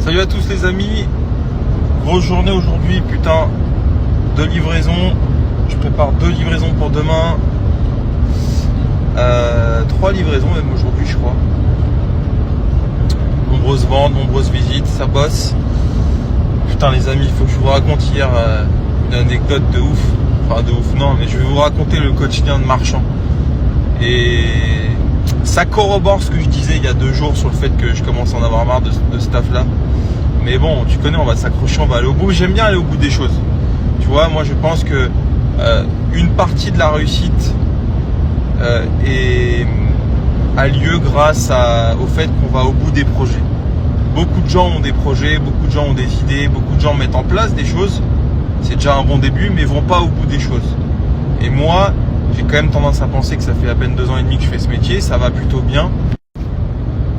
Salut à tous les amis, grosse journée aujourd'hui, putain, 2 livraisons, je prépare 2 livraisons pour demain, 3 livraisons même aujourd'hui je crois. Nombreuses ventes, nombreuses visites, ça bosse. Putain les amis, il faut que je vous raconte hier une anecdote de ouf, enfin de ouf non, mais je vais vous raconter le quotidien de marchand. Et ça corrobore ce que je disais il y a 2 jours sur le fait que je commence à en avoir marre de ce taf là. Mais bon, tu connais, on va s'accrocher, on va aller au bout. J'aime bien aller au bout des choses. Tu vois, moi je pense que une partie de la réussite a lieu grâce au fait qu'on va au bout des projets. Beaucoup de gens ont des projets, beaucoup de gens ont des idées, beaucoup de gens mettent en place des choses. C'est déjà un bon début, mais vont pas au bout des choses. Et moi, j'ai quand même tendance à penser que ça fait à peine 2 ans et demi que je fais ce métier, ça va plutôt bien.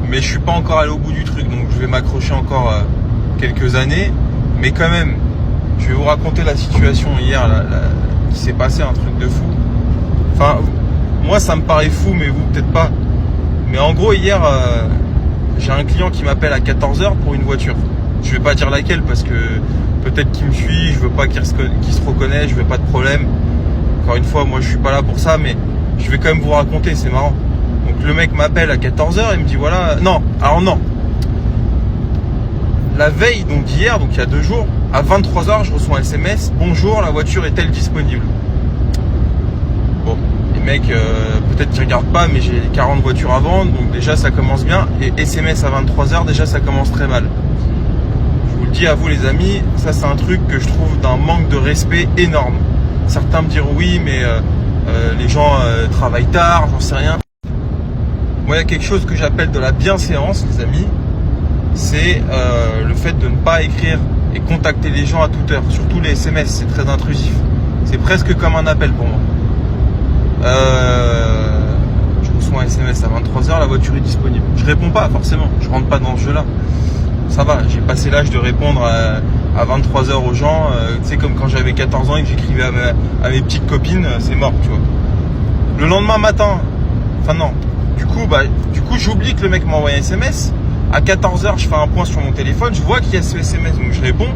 Mais je suis pas encore allé au bout du truc, donc je vais m'accrocher encore quelques années. Mais quand même, je vais vous raconter la situation hier, qui s'est passé, un truc de fou. Enfin, moi ça me paraît fou, mais vous peut-être pas. Mais en gros hier, j'ai un client qui m'appelle à 14h pour une voiture. Je vais pas dire laquelle parce que peut-être qu'il me suit, je veux pas qu'il se reconnaisse, je veux pas de problème. Encore une fois, moi je suis pas là pour ça, mais je vais quand même vous raconter, c'est marrant. Donc le mec m'appelle à 14h et me dit voilà, non, alors non. La veille, donc d'hier, donc il y a 2 jours, à 23h, je reçois un SMS, bonjour, la voiture est-elle disponible? Bon, les mecs, peut-être qu'ils regardent pas, mais j'ai 40 voitures à vendre, donc déjà ça commence bien. Et SMS à 23h, déjà ça commence très mal. Je vous le dis à vous les amis, ça c'est un truc que je trouve d'un manque de respect énorme. Certains me diront oui, mais les gens travaillent tard, j'en sais rien. Moi, il y a quelque chose que j'appelle de la bienséance, les amis. C'est le fait de ne pas écrire et contacter les gens à toute heure. Surtout les SMS, c'est très intrusif. C'est presque comme un appel pour moi. Je reçois un SMS à 23h, la voiture est disponible. Je réponds pas forcément, je rentre pas dans ce jeu-là. Ça va, j'ai passé l'âge de répondre à 23h aux gens. Tu sais, comme quand j'avais 14 ans et que j'écrivais à mes petites copines, c'est mort, tu vois. Le lendemain matin, enfin non, du coup j'oublie que le mec m'a envoyé un SMS. À 14h, je fais un point sur mon téléphone, je vois qu'il y a ce SMS, donc je réponds.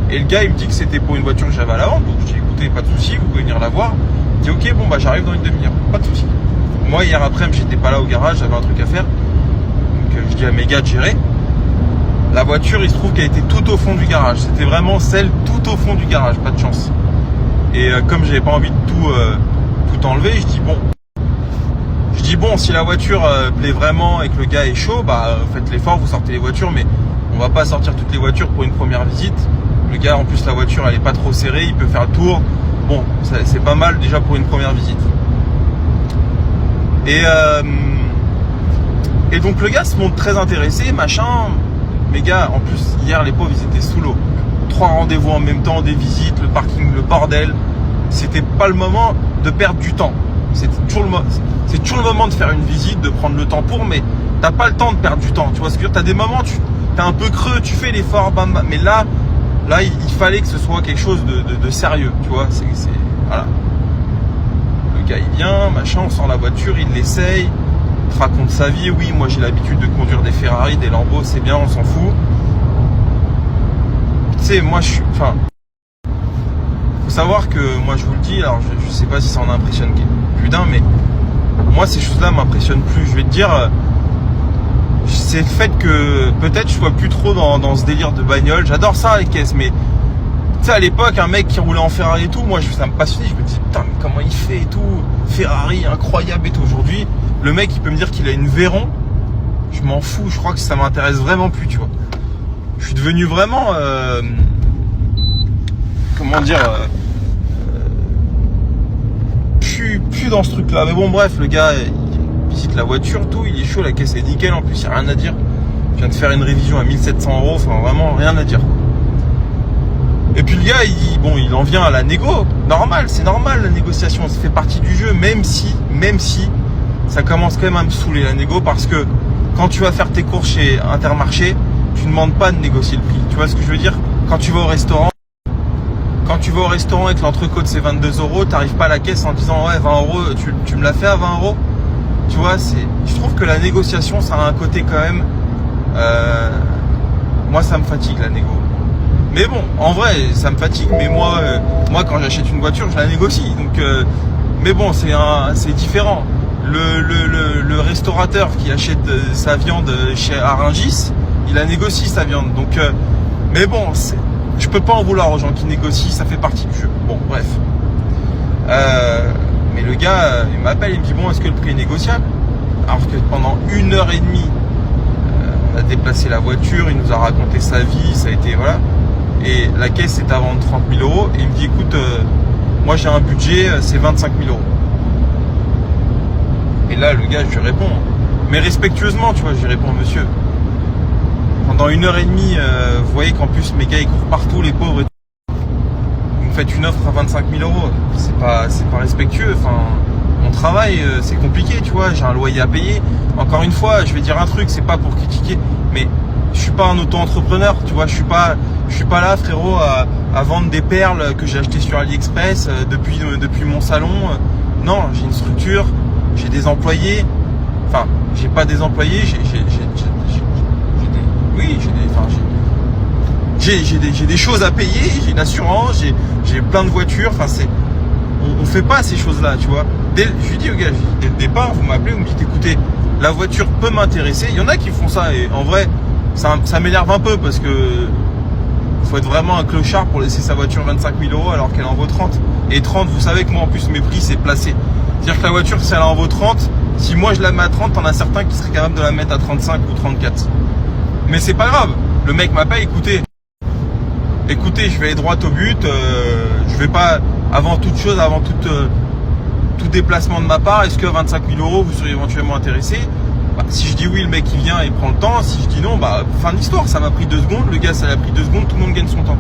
Et le gars, il me dit que c'était pour une voiture que j'avais à la vente. Donc je dis, écoutez, pas de souci, vous pouvez venir la voir. Il dit, ok, bon, bah j'arrive dans une demi-heure, pas de souci. Moi, hier après-midi, j'étais pas là au garage, j'avais un truc à faire. Donc je dis à mes gars de gérer. La voiture, il se trouve qu'elle était tout au fond du garage. C'était vraiment celle tout au fond du garage, pas de chance. Et comme j'avais pas envie de tout enlever, je dis, bon, si la voiture plaît vraiment et que le gars est chaud, bah faites l'effort, vous sortez les voitures, mais on va pas sortir toutes les voitures pour une première visite. Le gars, en plus, la voiture, elle est pas trop serrée, il peut faire le tour. Bon, c'est pas mal déjà pour une première visite. Et donc le gars se montre très intéressé, machin. Mes gars, en plus, hier, les pauvres, ils étaient sous l'eau. 3 rendez-vous en même temps, des visites, le parking, le bordel. C'était pas le moment de perdre du temps. C'est toujours le moment de faire une visite, de prendre le temps pour, mais t'as pas le temps de perdre du temps. Tu vois ce que je veux dire? T'as des moments, t'es un peu creux, tu fais l'effort, bam, bam, mais là, il fallait que ce soit quelque chose de sérieux, tu vois. Voilà. Le gars, il vient, machin, on sort la voiture, il l'essaye, il te raconte sa vie. Oui, moi j'ai l'habitude de conduire des Ferrari, des Lambo, c'est bien, on s'en fout. Tu sais, moi faut savoir que moi je vous le dis, alors je sais pas si ça en impressionne plus d'un, mais moi ces choses-là m'impressionnent plus. Je vais te dire, c'est le fait que peut-être je sois plus trop dans ce délire de bagnole. J'adore ça les caisses, mais tu sais à l'époque un mec qui roulait en Ferrari et tout, moi ça me passionnait. Je me disais putain mais comment il fait et tout, Ferrari incroyable et tout. Aujourd'hui le mec il peut me dire qu'il a une Veyron, je m'en fous. Je crois que ça m'intéresse vraiment plus, tu vois. Je suis devenu vraiment comment dire plus dans ce truc là. Mais bon bref, le gars il visite la voiture, tout, il est chaud, la caisse est nickel, en plus il n'y a rien à dire. Je viens de faire une révision à 1700 €, enfin vraiment rien à dire. Et puis le gars il en vient à la négo. Normal, c'est normal la négociation, ça fait partie du jeu, même si ça commence quand même à me saouler la négo, parce que quand tu vas faire tes courses chez Intermarché, tu ne demandes pas de négocier le prix. Tu vois ce que je veux dire? Quand tu vas au restaurant et que l'entrecôte c'est 22 €, t'arrives pas à la caisse en disant ouais 20 €, tu me l'as fait à 20 €. Tu vois, je trouve que la négociation ça a un côté quand même moi ça me fatigue la négo. Mais bon, en vrai, ça me fatigue. Mais moi quand j'achète une voiture, je la négocie. Donc, mais bon, c'est différent. Le restaurateur qui achète sa viande chez Aringis, il la négocie sa viande. Donc, mais bon, je peux pas en vouloir aux gens qui négocient. Ça fait partie du jeu. Bon, bref. Mais le gars, il m'appelle, il me dit bon, est-ce que le prix est négociable? Alors que pendant 1h30, on a déplacé la voiture, il nous a raconté sa vie, ça a été voilà. Et la caisse est à vendre 30 000 euros. Et il me dit écoute, moi j'ai un budget, c'est 25 000 euros. Et là, le gars, je lui réponds, mais respectueusement, tu vois, je lui réponds monsieur. Pendant 1h30, vous voyez qu'en plus mes gars ils courent partout, les pauvres. Vous me faites une offre à 25 000 euros. C'est pas respectueux. Enfin, mon travail, c'est compliqué, tu vois. J'ai un loyer à payer. Encore une fois, je vais dire un truc, c'est pas pour critiquer, mais je suis pas un auto-entrepreneur, tu vois. Je suis pas là, frérot, à vendre des perles que j'ai achetées sur AliExpress depuis mon salon. Non, j'ai une structure, j'ai des employés. Enfin, j'ai pas des employés, j'ai des choses à payer, j'ai une assurance, j'ai plein de voitures. Enfin, on fait pas ces choses-là, tu vois. Je lui dis au gars, dès le départ, vous m'appelez, vous me dites écoutez, la voiture peut m'intéresser. Il y en a qui font ça et en vrai, ça m'énerve un peu parce que faut être vraiment un clochard pour laisser sa voiture 25 000 euros alors qu'elle en vaut 30. Et 30, vous savez que moi en plus mes prix c'est placé. C'est-à-dire que la voiture, si elle en vaut 30, si moi je la mets à 30, t'en as certains qui seraient capables de la mettre à 35 ou 34. Mais c'est pas grave. Le mec m'appelle, écoutez, je vais aller droit au but. Je vais pas, avant toute chose, avant tout déplacement de ma part, est-ce que 25 000 euros vous seriez éventuellement intéressé? Si je dis oui, le mec il vient et prend le temps. Si je dis non, fin de l'histoire. Ça m'a pris 2 secondes. Le gars, ça l'a pris 2 secondes. Tout le monde gagne son temps.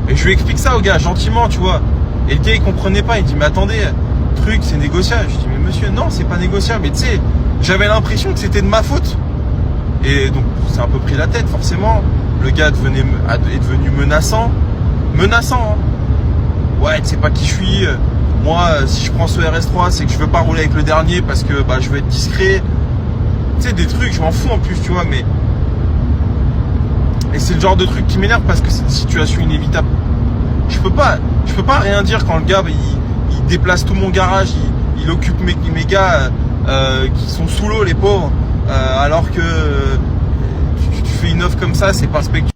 Et je lui explique ça au gars gentiment, tu vois. Et le gars il comprenait pas. Il dit mais attendez, truc c'est négociable. Je dis mais monsieur, non, c'est pas négociable. Mais tu sais, j'avais l'impression que c'était de ma faute. Et donc c'est un peu pris la tête forcément. Le gars est devenu menaçant. Menaçant, hein. Ouais, tu sais pas qui je suis. Moi, si je prends ce RS3, c'est que je veux pas rouler avec le dernier parce que je veux être discret. Tu sais, des trucs, je m'en fous en plus, tu vois, mais... Et c'est le genre de truc qui m'énerve parce que c'est une situation inévitable. Je peux pas rien dire quand le gars, il déplace tout mon garage, il occupe mes gars qui sont sous l'eau, les pauvres, alors que tu fais une offre comme ça, c'est pas respectueux.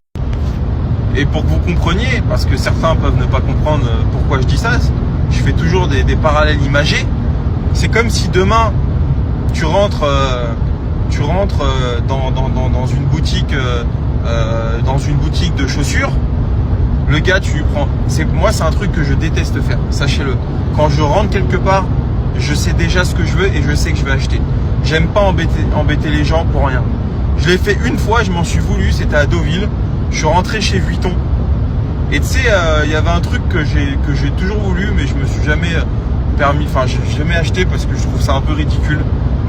Et pour que vous compreniez, parce que certains peuvent ne pas comprendre pourquoi je dis ça, je fais toujours des parallèles imagés. C'est comme si demain tu rentres dans une boutique de chaussures. Le gars, tu lui prends. Moi, c'est un truc que je déteste faire. Sachez-le. Quand je rentre quelque part, je sais déjà ce que je veux et je sais que je vais acheter. J'aime pas embêter les gens pour rien. Je l'ai fait une fois, je m'en suis voulu. C'était à Deauville. Je suis rentré chez Vuitton. Et tu sais, il y avait un truc que j'ai toujours voulu, mais je me suis jamais j'ai jamais acheté parce que je trouve ça un peu ridicule.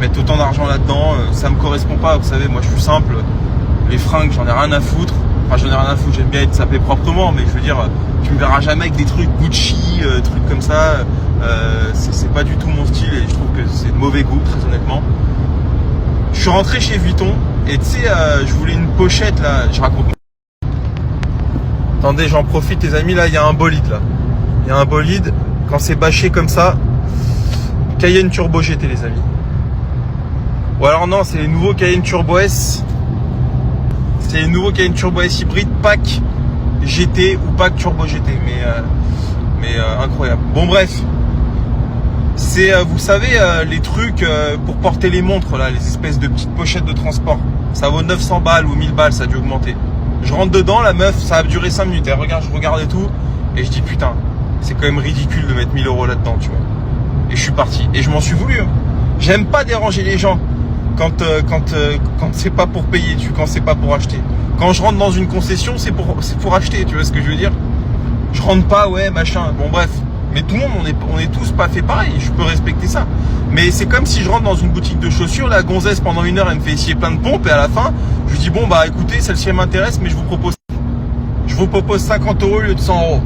Mettre autant d'argent là-dedans, ça me correspond pas. Vous savez, moi je suis simple. Les fringues, j'en ai rien à foutre. Enfin, j'en ai rien à foutre, j'aime bien être sapé proprement, mais je veux dire, tu me verras jamais avec des trucs Gucci, trucs comme ça. C'est pas du tout mon style et je trouve que c'est de mauvais goût, très honnêtement. Je suis rentré chez Vuitton et tu sais, je voulais une pochette là, je raconte. Attendez, j'en profite les amis, là il y a un bolide là. Il y a un bolide, quand c'est bâché comme ça, Cayenne Turbo GT les amis. Ou alors non, c'est les nouveaux Cayenne Turbo S. C'est les nouveaux Cayenne Turbo S hybride pack GT ou pack Turbo GT, mais incroyable. Bon bref, c'est vous savez les trucs pour porter les montres là, les espèces de petites pochettes de transport. Ça vaut 900 balles ou 1000 balles, ça a dû augmenter. Je rentre dedans, la meuf, ça a duré 5 minutes. Elle regarde, je regarde et tout, et je dis putain, c'est quand même ridicule de mettre 1000 euros là-dedans, tu vois. Et je suis parti, et je m'en suis voulu. Hein. J'aime pas déranger les gens quand c'est pas pour payer, quand c'est pas pour acheter. Quand je rentre dans une concession, c'est pour acheter, tu vois ce que je veux dire. Je rentre pas, ouais, machin. Bon bref, mais tout le monde, on est tous pas fait pareil. Je peux respecter ça. Mais c'est comme si je rentre dans une boutique de chaussures, la gonzesse pendant 1 heure, elle me fait essayer plein de pompes et à la fin, je lui dis bon bah écoutez, celle-ci elle m'intéresse, mais je vous propose 50 euros au lieu de 100 euros.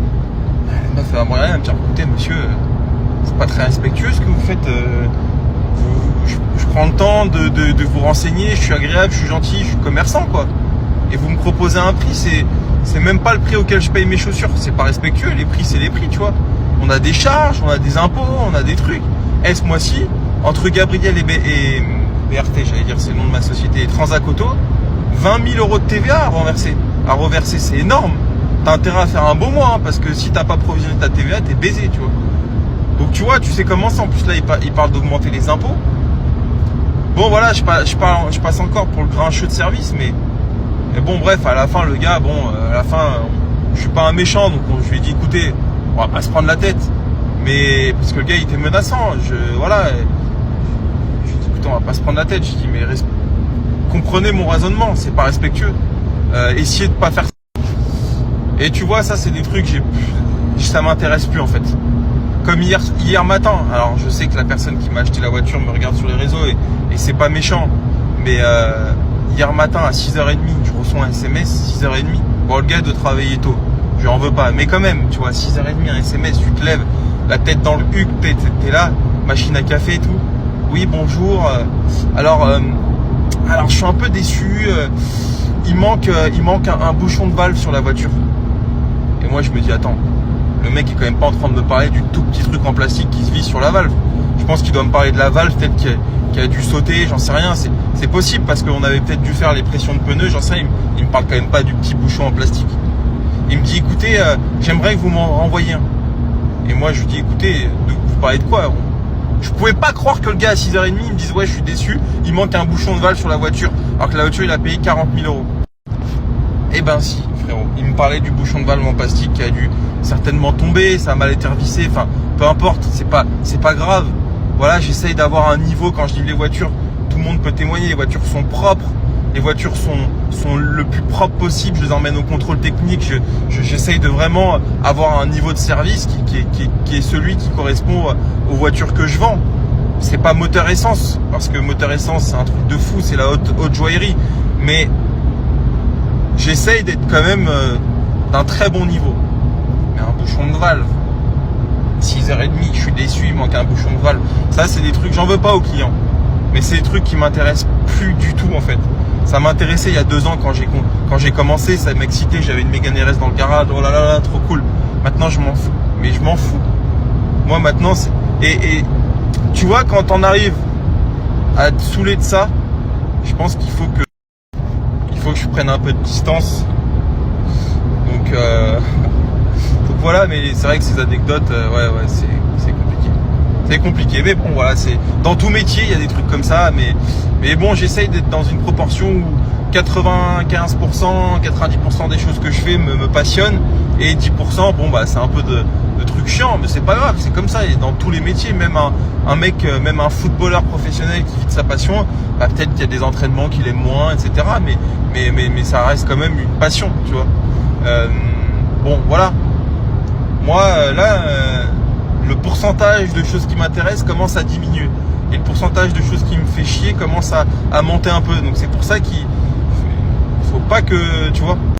La meuf elle va me dire écoutez monsieur, c'est pas très respectueux ce que vous faites. Je prends le temps de vous renseigner, je suis agréable, je suis gentil, je suis commerçant quoi. Et proposer un prix, c'est même pas le prix auquel je paye mes chaussures. C'est pas respectueux, les prix c'est les prix, tu vois. On a des charges, on a des impôts, on a des trucs. Ce mois-ci, entre Gabriel et BRT, j'allais dire c'est le nom de ma société, et Transac Auto, 20 000 euros de TVA à reverser, c'est énorme. T'as intérêt à faire un beau mois, hein, parce que si t'as pas provisionné ta TVA, t'es baisé, tu vois. Donc tu vois, tu sais comment c'est. En plus là, il parle d'augmenter les impôts. Bon voilà, je passe encore pour le grincheux de service, mais bon bref, à la fin le gars, à la fin, je suis pas un méchant, donc je lui ai dit écoutez, on va pas se prendre la tête, mais parce que le gars il était menaçant, je lui ai dit écoutez, on va pas se prendre la tête, j'ai dit mais comprenez mon raisonnement, c'est pas respectueux, essayez de pas faire ça. Et tu vois, ça c'est des trucs, ça m'intéresse plus en fait. Comme hier matin, alors je sais que la personne qui m'a acheté la voiture me regarde sur les réseaux et c'est pas méchant, mais hier matin à 6h30, je reçois un SMS, 6h30. Bon, le gars doit travailler tôt, je en veux pas, mais quand même, tu vois, 6h30, un SMS, tu te lèves, la tête dans le huc, t'es là, machine à café et tout. Oui, bonjour. Alors je suis un peu déçu, il manque un bouchon de valve sur la voiture. Et moi je me dis attends, le mec est quand même pas en train de me parler du tout petit truc en plastique qui se visse sur la valve. Je pense qu'il doit me parler de la valve, peut-être qui a dû sauter, j'en sais rien. C'est possible parce qu'on avait peut-être dû faire les pressions de pneus, j'en sais rien. Il me parle quand même pas du petit bouchon en plastique. Il me dit écoutez, j'aimerais que vous m'en renvoyiez un. Et moi je lui dis écoutez, vous parlez de quoi? Je pouvais pas croire que le gars à 6h30 il me dise ouais je suis déçu, il manque un bouchon de valve sur la voiture, alors que la voiture il a payé 40 000 euros. Eh ben si, frérot. Il me parlait du bouchon de valve en plastique qui a dû certainement tomber, ça a mal été revissé, enfin, peu importe, c'est pas grave. Voilà, j'essaye d'avoir un niveau quand je livre les voitures. Tout le monde peut témoigner, les voitures sont propres, les voitures sont le plus propre possible, je les emmène au contrôle technique, j'essaye de vraiment avoir un niveau de service qui est celui qui correspond aux voitures que je vends. C'est pas moteur essence, parce que moteur essence c'est un truc de fou, c'est la haute joaillerie, mais j'essaye d'être quand même d'un très bon niveau. Mais un bouchon de valve, 6h30, je suis déçu, il manque un bouchon de valve. Ça, c'est des trucs, j'en veux pas aux clients. Mais c'est des trucs qui m'intéressent plus du tout en fait. Ça m'intéressait il y a 2 ans quand j'ai commencé, ça m'excitait, j'avais une Mégane RS dans le garage, oh là là, trop cool. Maintenant, je m'en fous. Mais je m'en fous. Moi, maintenant, c'est... Et tu vois, quand on arrive à te saouler de ça, je pense qu'il faut que je prenne un peu de distance. Donc voilà, mais c'est vrai que ces anecdotes, c'est compliqué. C'est compliqué, mais bon, voilà, c'est dans tout métier, il y a des trucs comme ça, mais bon, j'essaye d'être dans une proportion où 95%, 90% des choses que je fais me passionnent, et 10%, bon bah c'est un peu de trucs chiants, mais c'est pas grave, c'est comme ça, et dans tous les métiers, même un mec, même un footballeur professionnel qui vit de sa passion, bah, peut-être qu'il y a des entraînements qu'il aime moins, etc. Mais ça reste quand même une passion, tu vois. Bon, voilà. Moi, là, le pourcentage de choses qui m'intéressent commence à diminuer. Et le pourcentage de choses qui me fait chier commence à monter un peu. Donc c'est pour ça qu'il faut pas que, tu vois,